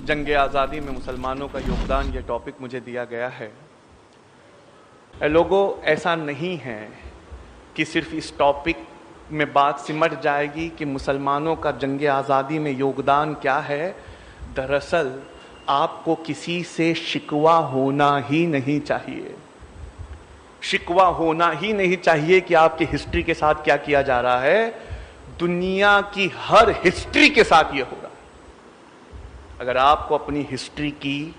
जंग आज़ादी में मुसलमानों का योगदान, ये टॉपिक मुझे दिया गया है। लोगों, ऐसा नहीं है कि सिर्फ इस टॉपिक में बात सिमट जाएगी कि मुसलमानों का जंग आज़ादी में योगदान क्या है। दरअसल आपको किसी से शिकवा होना ही नहीं चाहिए। शिकवा होना ही नहीं चाहिए कि आपकी हिस्ट्री के साथ क्या किया जा रहा है। दुनिया की हर हिस्ट्री के साथ ये हो रहा है। अगर आपको अपनी हिस्ट्री की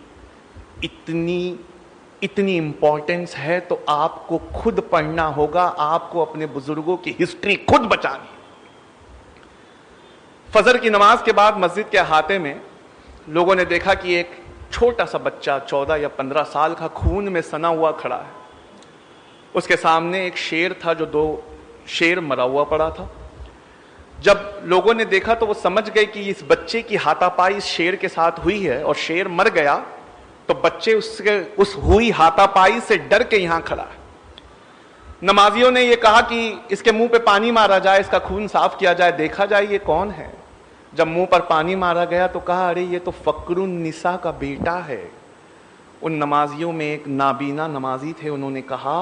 इतनी इंपॉर्टेंस है तो आपको खुद पढ़ना होगा, आपको अपने बुजुर्गों की हिस्ट्री खुद बचानी। फजर की नमाज के बाद मस्जिद के अहाते में लोगों ने देखा कि एक छोटा सा बच्चा 14 या 15 साल का खून में सना हुआ खड़ा है। उसके सामने एक शेर था जो 2 शेर मरा हुआ पड़ा था। जब लोगों ने देखा तो वो समझ गए कि इस बच्चे की हाथापाई इस शेर के साथ हुई है और शेर मर गया, तो बच्चे उस हुई हाथापाई से डर के यहां खड़ा है। नमाजियों ने ये कहा कि इसके मुंह पे पानी मारा जाए, इसका खून साफ किया जाए, देखा जाए ये कौन है। जब मुंह पर पानी मारा गया तो कहा, अरे ये तो फकरुन निसा का बेटा है। उन नमाजियों में एक नाबीना नमाजी थे, उन्होंने कहा,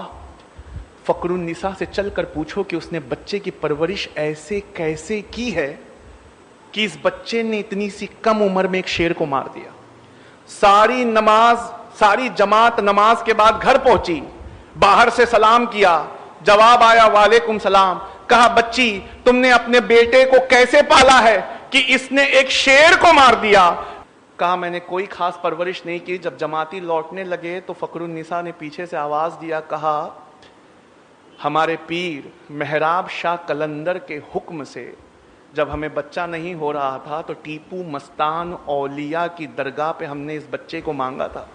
फकरुन निसा से चलकर पूछो कि उसने बच्चे की परवरिश ऐसे कैसे की है कि इस बच्चे ने इतनी सी कम उम्र में एक शेर को मार दिया। सारी जमात नमाज के बाद घर पहुंची, बाहर से सलाम किया, जवाब आया वालेकुम सलाम। कहा, बच्ची तुमने अपने बेटे को कैसे पाला है कि इसने एक शेर को मार दिया। कहा, मैंने कोई खास परवरिश नहीं की। जब जमाती लौटने लगे तो फकरुन निसा ने पीछे से आवाज दिया, कहा, हमारे पीर मेहराब शाह कलंदर के हुक्म से जब हमें बच्चा नहीं हो रहा था तो टीपू मस्तान औलिया की दरगाह पे हमने इस बच्चे को मांगा था,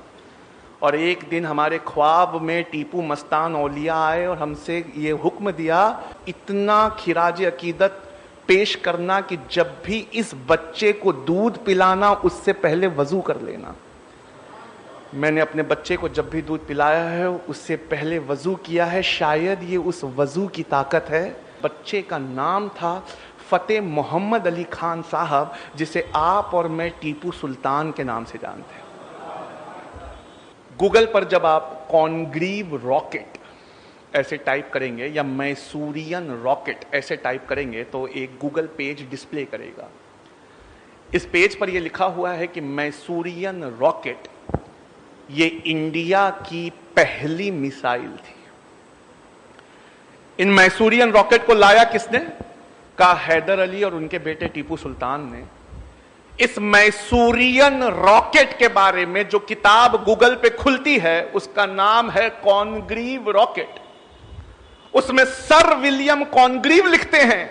और एक दिन हमारे ख्वाब में टीपू मस्तान औलिया आए और हमसे ये हुक्म दिया, इतना खिराज अकीदत पेश करना कि जब भी इस बच्चे को दूध पिलाना उससे पहले वजू कर लेना। मैंने अपने बच्चे को जब भी दूध पिलाया है उससे पहले वजू किया है। शायद ये उस वजू की ताकत है। बच्चे का नाम था फतेह मोहम्मद अली खान साहब, जिसे आप और मैं टीपू सुल्तान के नाम से जानते हैं। गूगल पर जब आप कॉनग्रीव रॉकेट ऐसे टाइप करेंगे या मैसूरियन रॉकेट ऐसे टाइप करेंगे तो एक गूगल पेज डिस्प्ले करेगा। इस पेज पर यह लिखा हुआ है कि मैसूरियन रॉकेट ये इंडिया की पहली मिसाइल थी। इन मैसूरियन रॉकेट को लाया किसने? का हैदर अली और उनके बेटे टीपू सुल्तान ने। इस मैसूरियन रॉकेट के बारे में जो किताब गूगल पे खुलती है उसका नाम है कॉनग्रीव रॉकेट। उसमें सर विलियम कॉनग्रीव लिखते हैं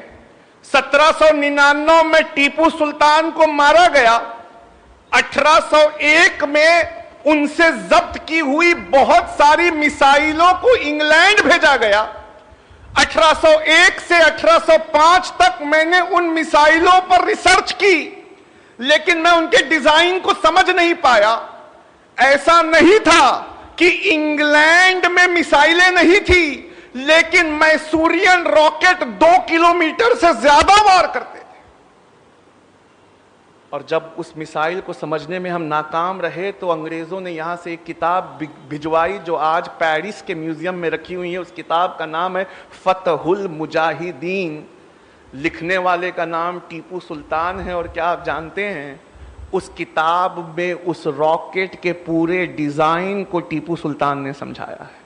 1799 में टीपू सुल्तान को मारा गया। 1801 में उनसे जब्त की हुई बहुत सारी मिसाइलों को इंग्लैंड भेजा गया। 1801 से 1805 तक मैंने उन मिसाइलों पर रिसर्च की, लेकिन मैं उनके डिजाइन को समझ नहीं पाया। ऐसा नहीं था कि इंग्लैंड में मिसाइलें नहीं थी, लेकिन मैसूरियन रॉकेट 2 किलोमीटर से ज्यादा वार करते थे। और जब उस मिसाइल को समझने में हम नाकाम रहे तो अंग्रेजों ने यहां से एक किताब भिजवाई जो आज पेरिस के म्यूजियम में रखी हुई है। उस किताब का नाम है फतहुल मुजाहिदीन। लिखने वाले का नाम टीपू सुल्तान है। और क्या आप जानते हैं, उस किताब में उस रॉकेट के पूरे डिजाइन को टीपू सुल्तान ने समझाया है।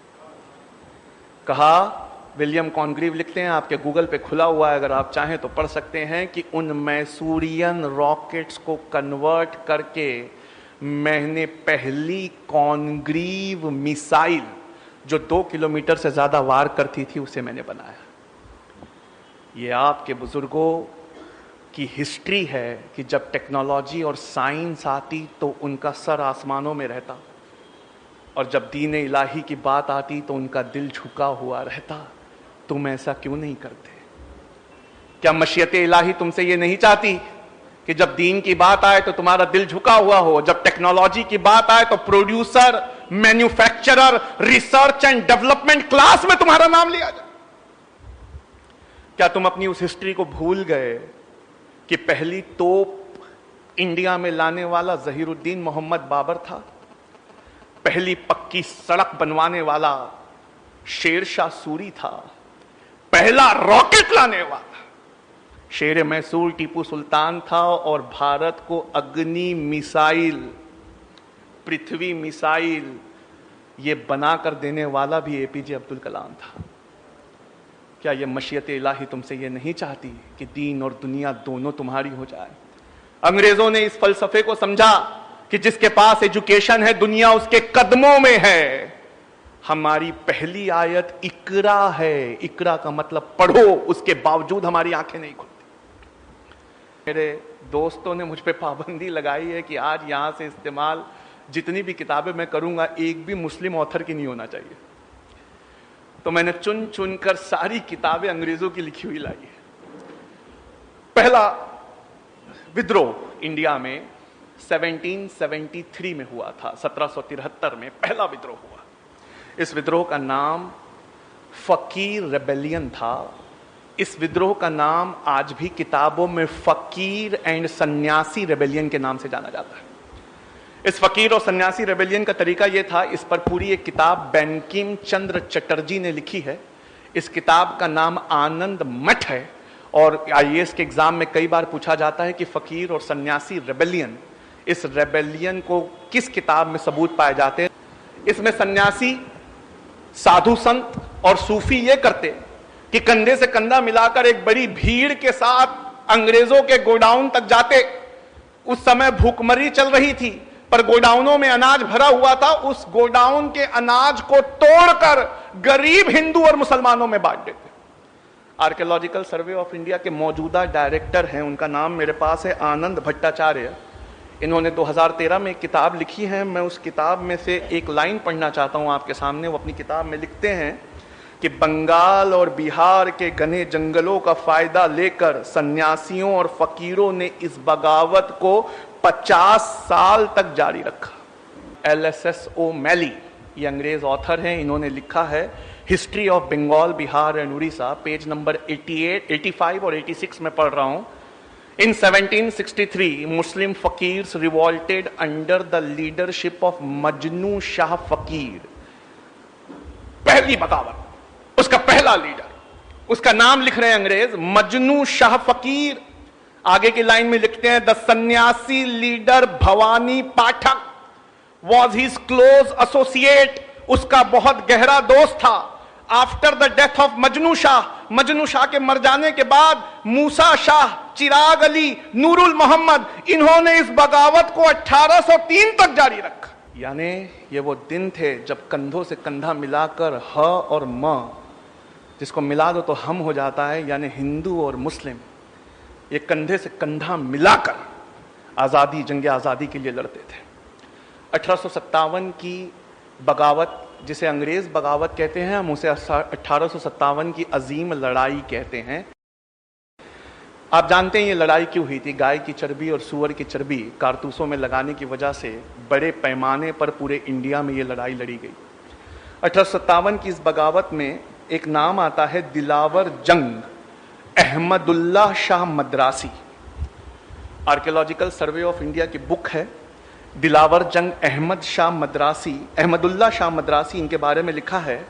कहा, विलियम कॉनग्रीव लिखते हैं, आपके गूगल पे खुला हुआ है, अगर आप चाहें तो पढ़ सकते हैं कि उन मैसूरियन रॉकेट्स को कन्वर्ट करके मैंने पहली कॉनग्रीव मिसाइल जो 2 किलोमीटर से ज्यादा वार करती थी उसे मैंने बनाया। ये आपके बुजुर्गों की हिस्ट्री है कि जब टेक्नोलॉजी और साइंस आती तो उनका सर आसमानों में रहता, और जब दीन इलाही की बात आती तो उनका दिल झुका हुआ रहता। तुम ऐसा क्यों नहीं करते? क्या मशीयत इलाही तुमसे ये नहीं चाहती कि जब दीन की बात आए तो तुम्हारा दिल झुका हुआ हो, जब टेक्नोलॉजी की बात आए तो producer, manufacturer, research and development class में तुम्हारा नाम लिया जाए? क्या तुम अपनी उस हिस्ट्री को भूल गए कि पहली तोप इंडिया में लाने वाला जहीरुद्दीन मोहम्मद बाबर था? पहली पक्की सड़क बनवाने वाला शेर शाह सूरी था। पहला रॉकेट लाने वाला शेर मैसूर टीपू सुल्तान था। और भारत को अग्नि मिसाइल, पृथ्वी मिसाइल ये बनाकर देने वाला भी एपीजे अब्दुल कलाम था। क्या ये मशीयत इलाही तुमसे ये नहीं चाहती कि दीन और दुनिया दोनों तुम्हारी हो जाए? अंग्रेजों ने इस फलसफे को समझा कि जिसके पास एजुकेशन है दुनिया उसके कदमों में है। हमारी पहली आयत इकरा है। इकरा का मतलब पढ़ो, उसके बावजूद हमारी आंखें नहीं खुलती। मेरे दोस्तों ने मुझ पे पाबंदी लगाई है कि आज यहां से इस्तेमाल जितनी भी किताबें मैं करूंगा एक भी मुस्लिम ऑथर की नहीं होना चाहिए। तो मैंने चुन चुनकर सारी किताबें अंग्रेजों की लिखी हुई लाई है। पहला विद्रोह इंडिया में 1773 में हुआ था। 1773 में पहला विद्रोह हुआ। इस विद्रोह का नाम फकीर रेबेलियन था। इस विद्रोह का नाम आज भी किताबों में फकीर एंड सन्यासी रेबेलियन के नाम से जाना जाता है। इस फकीर और सन्यासी रेबेलियन का तरीका यह था, इस पर पूरी एक किताब बैंकिम चंद्र चटर्जी ने लिखी है। इस किताब का नाम आनंद मठ है। और आईएएस के एग्जाम में कई बार पूछा जाता है कि फकीर और सन्यासी रेबेलियन, इस रेबेलियन को किस किताब में सबूत पाए जाते हैं? इसमें सन्यासी, साधु संत और सूफी ये करते कि कंधे से कंधा मिलाकर एक बड़ी भीड़ के साथ अंग्रेजों के गोडाउन तक जाते। उस समय भूखमरी चल रही थी, पर गोडाउनों में अनाज भरा हुआ था। उस गोडाउन के अनाज को तोड़कर गरीब हिंदू और मुसलमानों में बांट देते। आर्कियोलॉजिकल सर्वे ऑफ इंडिया के मौजूदा डायरेक्टर हैं, उनका नाम मेरे पास है, आनंद भट्टाचार्य। इन्होंने 2013 में एक किताब लिखी है। मैं उस किताब में से एक लाइन पढ़ना चाहता हूं आपके सामने। वो अपनी किताब में लिखते हैं कि बंगाल और बिहार के घने जंगलों का फायदा लेकर सन्यासियों और फकीरों ने इस बगावत को 50 साल तक जारी रखा। LSS O'Malley, ये अंग्रेज ऑथर हैं, इन्होंने लिखा है history of Bengal, Bihar and Orissa, page number 88, 85 और 86 में पढ़ रहा हूं। In 1763, Muslim fakirs revolted under the leadership of Majnu Shah फकीर। पहली बगावत, उसका पहला लीडर, उसका नाम लिख रहे हैं अंग्रेज, मजनू शाह फकीर। आगे की लाइन में लिखते हैं, द सन्यासी leader Bhavani Pathak was his close associate, उसका बहुत गहरा दोस्त था। After the death of Majnu Shah के मर जाने के बाद मूसा शाह, चिराग अली, नूरुल मोहम्मद, इन्होंने इस बगावत को 1803 तक जारी रखा। यानी ये वो दिन थे जब कंधों से कंधा मिलाकर ह और म, जिसको मिला दो तो हम हो जाता है, यानी हिंदू और मुस्लिम, ये कंधे से कंधा मिलाकर आजादी, जंग आजादी के लिए लड़ते थे। 1857 की बगावत, जिसे अंग्रेज बगावत कहते हैं, हम उसे 1857 की अजीम लड़ाई कहते हैं। आप जानते हैं ये लड़ाई क्यों हुई थी? गाय की चर्बी और सूअर की चर्बी कारतूसों में लगाने की वजह से बड़े पैमाने पर पूरे इंडिया में ये लड़ाई लड़ी गई। 1857 की इस बगावत में एक नाम आता है दिलावर जंग Ahmadullah Shah Madrasi. Archaeological survey of India की बुक है दिलावर जंग अहमदुल्ला शाह मद्रासी। इनके बारे में लिखा है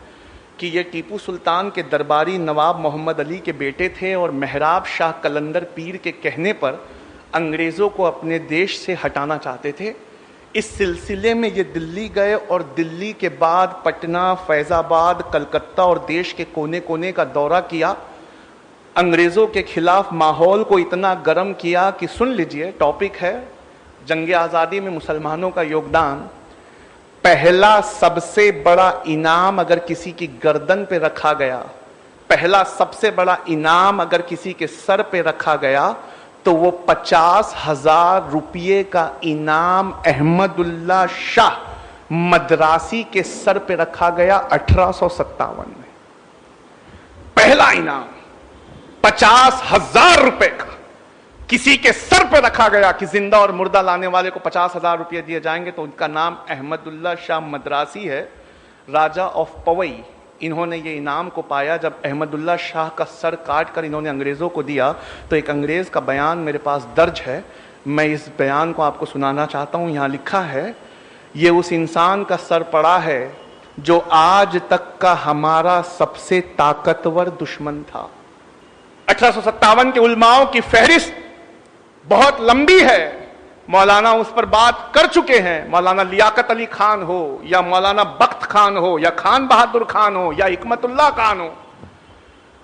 कि ये टीपू सुल्तान के दरबारी नवाब मोहम्मद अली के बेटे थे और मेहराब शाह कलंदर पीर के कहने पर अंग्रेज़ों को अपने देश से हटाना चाहते थे। इस सिलसिले में ये दिल्ली गए और दिल्ली के बाद पटना, फैज़ाबाद, कलकत्ता और देश के कोने कोने का दौरा किया। अंग्रेज़ों के खिलाफ माहौल को इतना गर्म किया कि, सुन लीजिए, टॉपिक है जंग आज़ादी में मुसलमानों का योगदान। पहला सबसे बड़ा इनाम अगर किसी की गर्दन पे रखा गया, पहला सबसे बड़ा इनाम अगर किसी के सर पे रखा गया, तो वो 50,000 रुपये का इनाम अहमदुल्ला शाह मद्रासी के सर पे रखा गया 1857 में। पहला इनाम 50,000 रुपए का किसी के सर पर रखा गया कि जिंदा और मुर्दा लाने वाले को 50,000 रुपये दिए जाएंगे। तो उनका नाम अहमदुल्ला शाह मद्रासी है, राजा ऑफ पवई इन्होंने ये इनाम को पाया जब अहमदुल्ला शाह का सर काट कर इन्होंने अंग्रेज़ों को दिया। तो एक अंग्रेज़ का बयान मेरे पास दर्ज है, मैं इस बयान को आपको सुनाना चाहता हूँ। यहाँ लिखा है, ये उस इंसान का सर पड़ा है जो आज तक का हमारा सबसे ताकतवर दुश्मन था। 1857 के उलमाओं की फहरिस्त बहुत लंबी है, मौलाना उस पर बात कर चुके हैं। मौलाना लियाकत अली खान हो या मौलाना बख्त खान हो या खान बहादुर खान हो या हिकमतुल्लाह खान हो,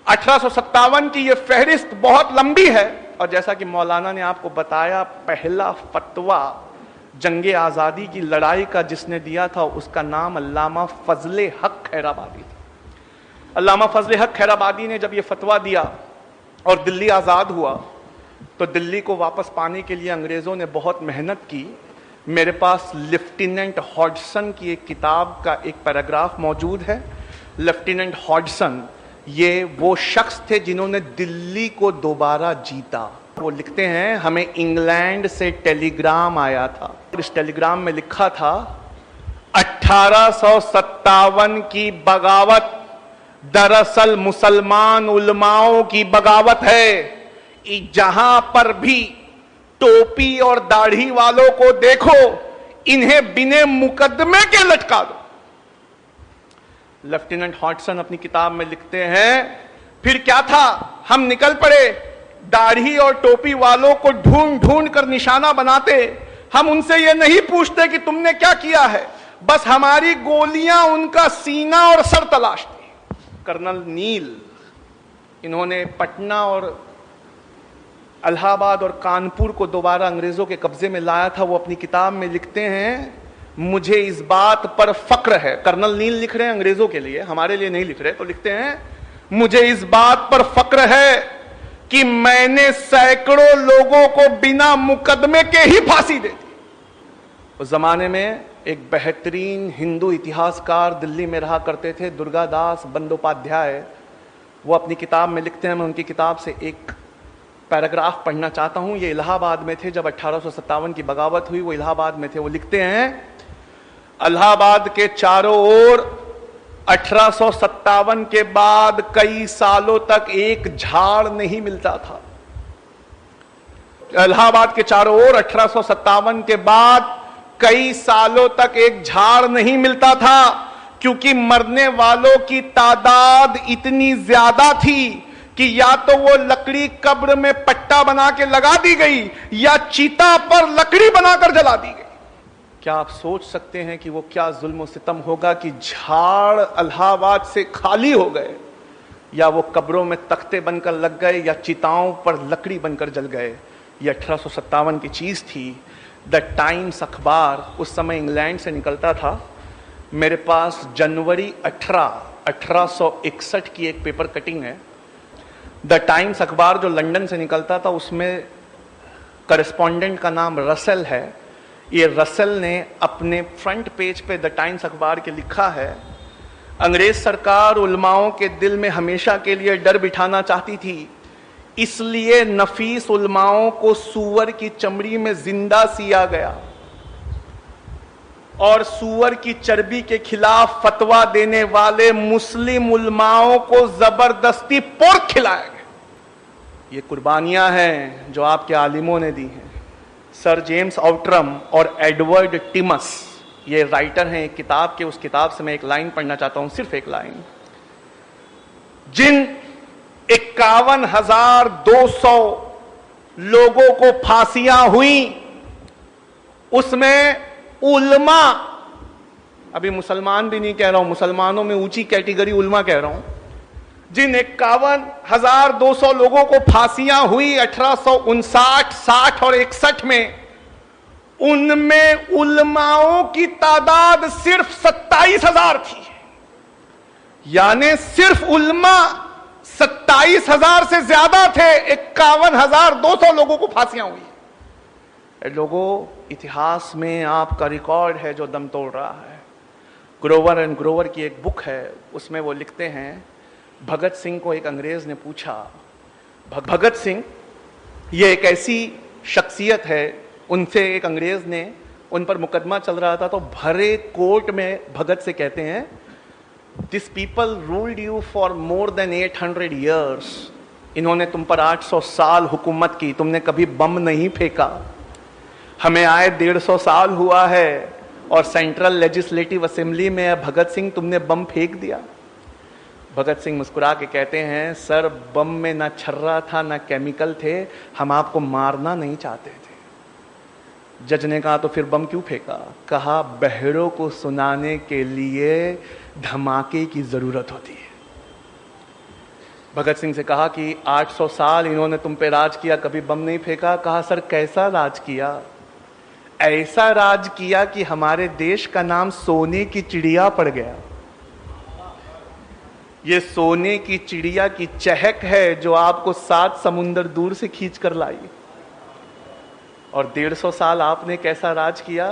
1857 की यह फहरिस्त बहुत लंबी है। और जैसा कि मौलाना ने आपको बताया, पहला फतवा जंगे आज़ादी की लड़ाई का जिसने दिया था उसका नाम अल्लामा फजले हक खैराबादी था। अल्लामा फजले हक खैराबादी ने जब यह फतवा दिया और दिल्ली आज़ाद हुआ, तो दिल्ली को वापस पाने के लिए अंग्रेज़ों ने बहुत मेहनत की। मेरे पास लेफ्टिनेंट हॉडसन की एक किताब का एक पैराग्राफ मौजूद है। लेफ्टिनेंट हॉडसन ये वो शख्स थे जिन्होंने दिल्ली को दोबारा जीता। वो लिखते हैं, हमें इंग्लैंड से टेलीग्राम आया था। इस टेलीग्राम में लिखा था, 1857 की बगावत दरअसल मुसलमान उलमाओं की बगावत है। जहां पर भी टोपी और दाढ़ी वालों को देखो, इन्हें बिने मुकदमे के लटका दो। लेफ्टिनेंट हॉडसन अपनी किताब में लिखते हैं, फिर क्या था, हम निकल पड़े, दाढ़ी और टोपी वालों को ढूंढ ढूंढ कर निशाना बनाते। हम उनसे यह नहीं पूछते कि तुमने क्या किया है, बस हमारी गोलियां उनका सीना और सर तलाशती। कर्नल नील, इन्होंने पटना और इलाहाबाद और कानपुर को दोबारा अंग्रेजों के कब्जे में लाया था। वो अपनी किताब में लिखते हैं, मुझे इस बात पर फक्र है। कर्नल नील लिख रहे हैं अंग्रेजों के लिए, हमारे लिए नहीं लिख रहे। तो लिखते हैं, मुझे इस बात पर फक्र है कि मैंने सैकड़ों लोगों को बिना मुकदमे के ही फांसी दे दी। उस जमाने में एक बेहतरीन हिंदू इतिहासकार दिल्ली में रहा करते थे, दुर्गादास बंदोपाध्याय। वो अपनी किताब में लिखते हैं, मैं उनकी किताब से एक पैराग्राफ पढ़ना चाहता हूं। ये इलाहाबाद में थे जब 1857 की बगावत हुई, वो इलाहाबाद में थे। वो लिखते हैं, इलाहाबाद के चारों ओर 1857 के बाद कई सालों तक एक झाड़ नहीं मिलता था। इलाहाबाद के चारों ओर 1857 के बाद कई सालों तक एक झाड़ नहीं मिलता था, क्योंकि मरने वालों की तादाद इतनी ज्यादा थी कि या तो वो लकड़ी कब्र में पट्टा बना के लगा दी गई या चीता पर लकड़ी बनाकर जला दी गई। क्या आप सोच सकते हैं कि वो क्या जुल्म सितम होगा कि झाड़ इलाहाबाद से खाली हो गए, या वो कब्रों में तख्ते बनकर लग गए, या चिताओं पर लकड़ी बनकर जल गए। ये 1857 की चीज थी। द टाइम्स अखबार उस समय इंग्लैंड से निकलता था। मेरे पास जनवरी 1861 की एक पेपर कटिंग है। द टाइम्स अखबार जो लंदन से निकलता था, उसमें करेस्पॉन्डेंट का नाम रसेल है। ये रसेल ने अपने फ्रंट पेज पे द टाइम्स अखबार के लिखा है, अंग्रेज सरकार उलमाओं के दिल में हमेशा के लिए डर बिठाना चाहती थी, इसलिए नफीस उलमाओं को सूअर की चमड़ी में जिंदा सिया गया और सूअर की चर्बी के खिलाफ फतवा देने वाले मुस्लिम उलमाओं को जबरदस्ती पोर्क खिलाया गया। ये कुर्बानियां हैं जो आपके आलिमों ने दी हैं। सर जेम्स आउटरम और एडवर्ड टिमस, ये राइटर हैं एक किताब के। उस किताब से मैं एक लाइन पढ़ना चाहता हूं, सिर्फ एक लाइन। जिन 51,200 लोगों को फांसियां हुई, उसमें उल्मा, अभी मुसलमान भी नहीं कह रहा हूं, मुसलमानों में ऊंची कैटेगरी उल्मा कह रहा हूं, जिन 51,200 लोगों को फांसियां हुई 1859, 60 और 61 में, उनमें उलमाओं की तादाद सिर्फ 27,000 थी। यानी सिर्फ उलमा 27,000 से ज्यादा थे। 51,200 लोगों को फांसियां हुई। लोगों, इतिहास में आपका रिकॉर्ड है जो दम तोड़ रहा है। ग्रोवर एंड ग्रोवर की एक बुक है, उसमें वो लिखते हैं, भगत सिंह को एक अंग्रेज ने पूछा, भगत सिंह ये एक ऐसी शख्सियत है, उनसे एक अंग्रेज ने, उन पर मुकदमा चल रहा था, तो भरे कोर्ट में भगत से कहते हैं, this people ruled you for more than 800 years. इन्होंने तुम पर 800 साल हुकूमत की, तुमने कभी बम नहीं फेंका। हमें आए 150 साल हुआ है और सेंट्रल लेजिस्लेटिव असेंबली में भगत सिंह तुमने बम फेंक दिया। भगत सिंह मुस्कुरा के कहते हैं, सर बम में ना छर्रा था ना केमिकल थे, हम आपको मारना नहीं चाहते थे। जज ने कहा तो फिर बम क्यों फेंका? कहा बहरों को सुनाने के लिए धमाके की जरूरत होती है। भगत सिंह से कहा कि 800 साल इन्होंने तुम पे राज किया, कभी बम नहीं फेंका। कहा सर कैसा राज किया? ऐसा राज किया कि हमारे देश का नाम सोने की चिड़िया पड़ गया। ये सोने की चिड़िया की चहक है जो आपको 7 समुंदर दूर से खींच कर लाई। और 150 साल आपने कैसा राज किया?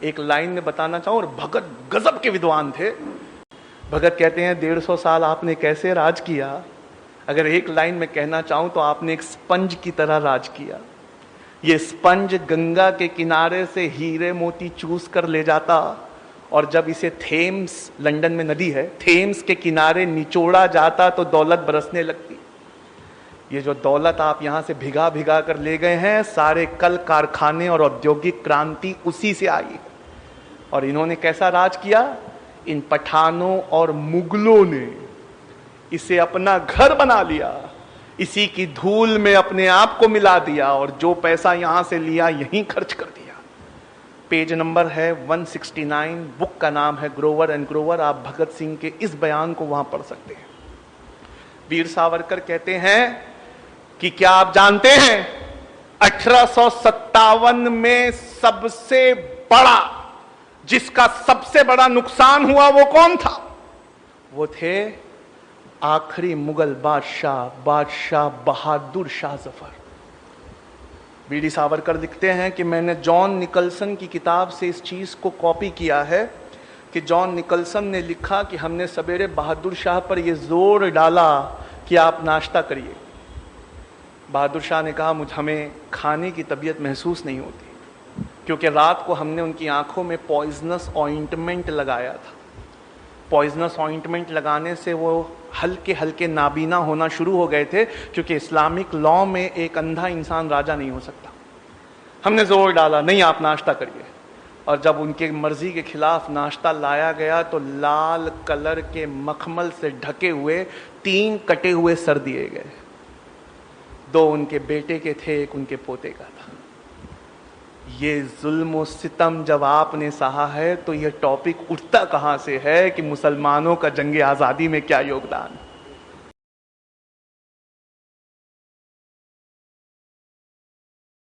एक लाइन में बताना चाहूं, और भगत गजब के विद्वान थे। भगत कहते हैं 150 साल आपने कैसे राज किया? अगर एक लाइन में कहना चाहूं तो आपने एक स्पंज की तरह राज किया। ये स्पंज गंगा के किनारे से हीरे मोती चूस कर ले जाता, और जब इसे थेम्स, लंदन में नदी है, थेम्स के किनारे निचोड़ा जाता तो दौलत बरसने लगती। ये जो दौलत आप यहां से भिगा भिगा कर ले गए हैं, सारे कल कारखाने और औद्योगिक क्रांति उसी से आई। और इन्होंने कैसा राज किया? इन पठानों और मुगलों ने इसे अपना घर बना लिया, इसी की धूल में अपने आप को मिला दिया, और जो पैसा यहां से लिया यहीं खर्च कर दिया। पेज नंबर है 169, बुक का नाम है ग्रोवर एंड ग्रोवर। आप भगत सिंह के इस बयान को वहां पढ़ सकते हैं। वीर सावरकर कहते हैं कि क्या आप जानते हैं 1857 में सबसे बड़ा, जिसका सबसे बड़ा नुकसान हुआ वो कौन था? वो थे आखिरी मुगल बादशाह बहादुर शाह जफर। वीडी सावरकर लिखते हैं कि मैंने जॉन निकलसन की किताब से इस चीज को कॉपी किया है कि जॉन निकलसन ने लिखा कि हमने सवेरे बहादुर शाह पर यह जोर डाला कि आप नाश्ता करिए। बहादुर शाह ने कहा हमें खाने की तबीयत महसूस नहीं होती, क्योंकि रात को हमने उनकी आंखों में पॉइजनस ऑइंटमेंट लगाया था। पॉइजनस ऑइंटमेंट लगाने से वो हल्के हल्के नाबीना होना शुरू हो गए थे, क्योंकि इस्लामिक लॉ में एक अंधा इंसान राजा नहीं हो सकता। हमने जोर डाला नहीं आप नाश्ता करिए, और जब उनके मर्जी के खिलाफ नाश्ता लाया गया तो लाल कलर के मखमल से ढके हुए 3 कटे हुए सर दिए गए। 2 उनके बेटे के थे, 1 उनके पोते का था। ये जुल्म सितम जब आपने सहा है तो यह टॉपिक उठता कहां से है कि मुसलमानों का जंगे आजादी में क्या योगदान।